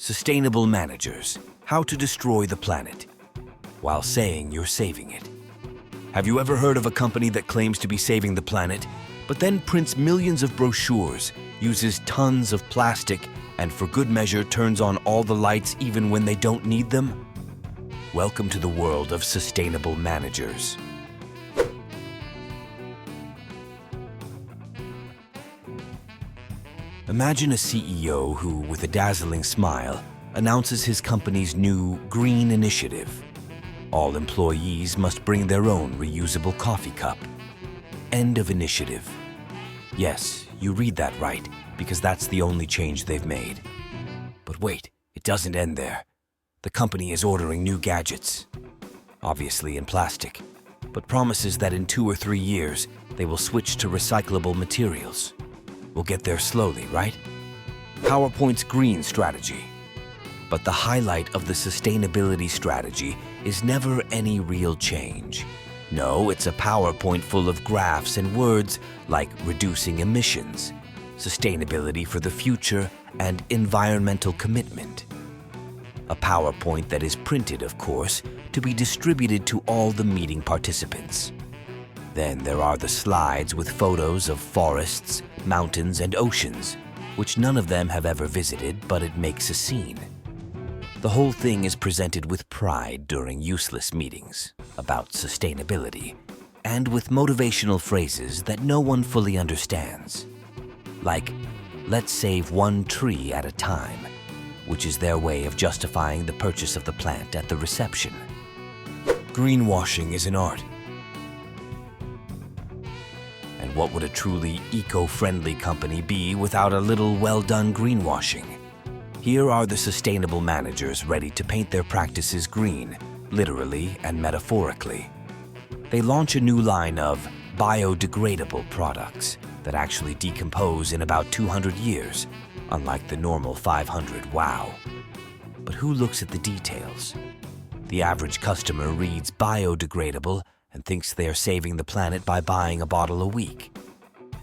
Sustainable managers, how to destroy the planet while saying you're saving it. Have you ever heard of a company that claims to be saving the planet, but then prints millions of brochures, uses tons of plastic, and for good measure turns on all the lights even when they don't need them? Welcome to the world of sustainable managers. Imagine a CEO who, with a dazzling smile, announces his company's new green initiative. All employees must bring their own reusable coffee cup. End of initiative. Yes, you read that right, because that's the only change they've made. But wait, it doesn't end there. The company is ordering new gadgets, obviously in plastic, but promises that in 2 or 3 years, they will switch to recyclable materials. We'll get there slowly, right? PowerPoint's green strategy. But the highlight of the sustainability strategy is never any real change. No, it's a PowerPoint full of graphs and words like reducing emissions, sustainability for the future, and environmental commitment. A PowerPoint that is printed, of course, to be distributed to all the meeting participants. Then there are the slides with photos of forests, mountains, and oceans, which none of them have ever visited, but it makes a scene. The whole thing is presented with pride during useless meetings about sustainability, and with motivational phrases that no one fully understands. Like, let's save 1 tree at a time, which is their way of justifying the purchase of the plant at the reception. Greenwashing is an art. And what would a truly eco-friendly company be without a little well-done greenwashing? Here are the sustainable managers ready to paint their practices green, literally and metaphorically. They launch a new line of biodegradable products that actually decompose in about 200 years, unlike the normal 500. Wow. But who looks at the details? The average customer reads biodegradable and thinks they are saving the planet by buying a bottle a week.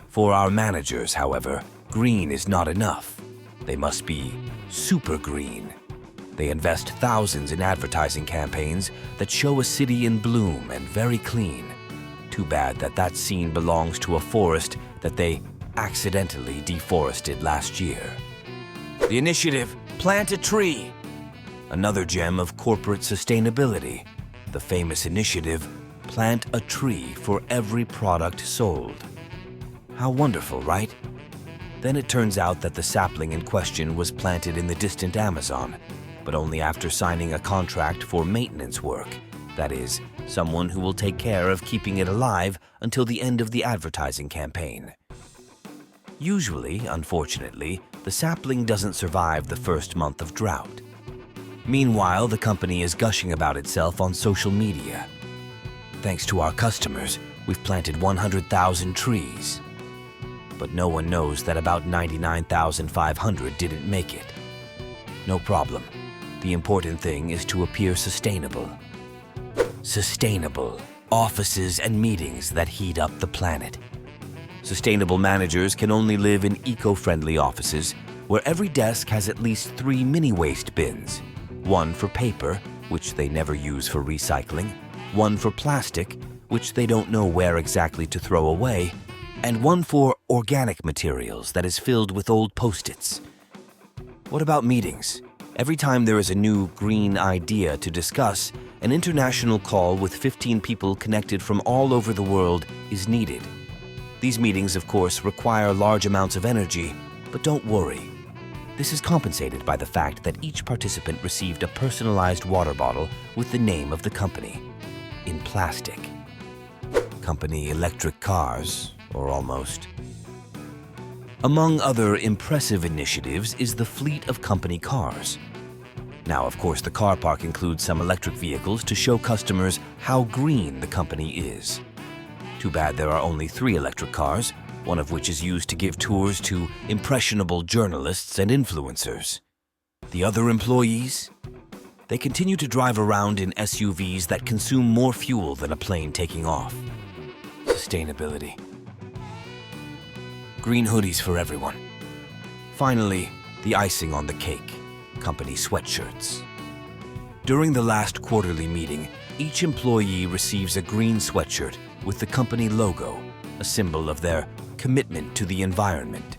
For our managers, however, green is not enough. They must be super green. They invest thousands in advertising campaigns that show a city in bloom and very clean. Too bad that that scene belongs to a forest that they accidentally deforested last year. The initiative, Plant a Tree. Another gem of corporate sustainability. The famous initiative, Plant a Tree for every product sold. How wonderful, right? Then it turns out that the sapling in question was planted in the distant Amazon, but only after signing a contract for maintenance work. That is, someone who will take care of keeping it alive until the end of the advertising campaign. Usually, unfortunately, the sapling doesn't survive the first month of drought. Meanwhile, the company is gushing about itself on social media. Thanks to our customers, we've planted 100,000 trees. But no one knows that about 99,500 didn't make it. No problem. The important thing is to appear sustainable. Sustainable. Offices and meetings that heat up the planet. Sustainable managers can only live in eco-friendly offices where every desk has at least 3 mini-waste bins. 1 for paper, which they never use for recycling, 1 for plastic, which they don't know where exactly to throw away, and 1 for organic materials that is filled with old Post-its. What about meetings? Every time there is a new green idea to discuss, an international call with 15 people connected from all over the world is needed. These meetings, of course, require large amounts of energy, but don't worry. This is compensated by the fact that each participant received a personalized water bottle with the name of the company, in plastic. Company electric cars, or almost. Among other impressive initiatives is the fleet of company cars. Now, of course, the car park includes some electric vehicles to show customers how green the company is. Too bad there are only 3 electric cars, one of which is used to give tours to impressionable journalists and influencers. The other employees? They continue to drive around in SUVs that consume more fuel than a plane taking off. Sustainability. Green hoodies for everyone. Finally, the icing on the cake. company sweatshirts. During the last quarterly meeting, each employee receives a green sweatshirt with the company logo, a symbol of their commitment to the environment.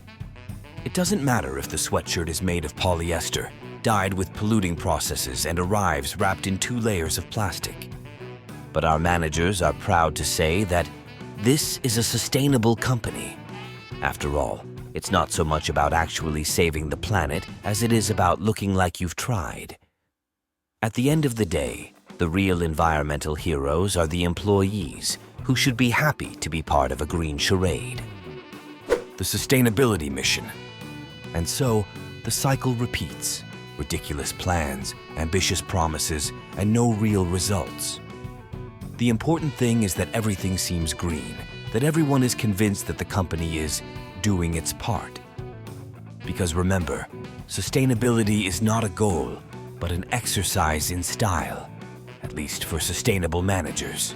It doesn't matter if the sweatshirt is made of polyester, dyed with polluting processes, and arrives wrapped in 2 layers of plastic. But our managers are proud to say that this is a sustainable company. After all, it's not so much about actually saving the planet as it is about looking like you've tried. At the end of the day, the real environmental heroes are the employees, who should be happy to be part of a green charade. The sustainability mission. And so, the cycle repeats. Ridiculous plans, ambitious promises, and no real results. The important thing is that everything seems green, that everyone is convinced that the company is doing its part. Because remember, sustainability is not a goal, but an exercise in style, at least for sustainable managers.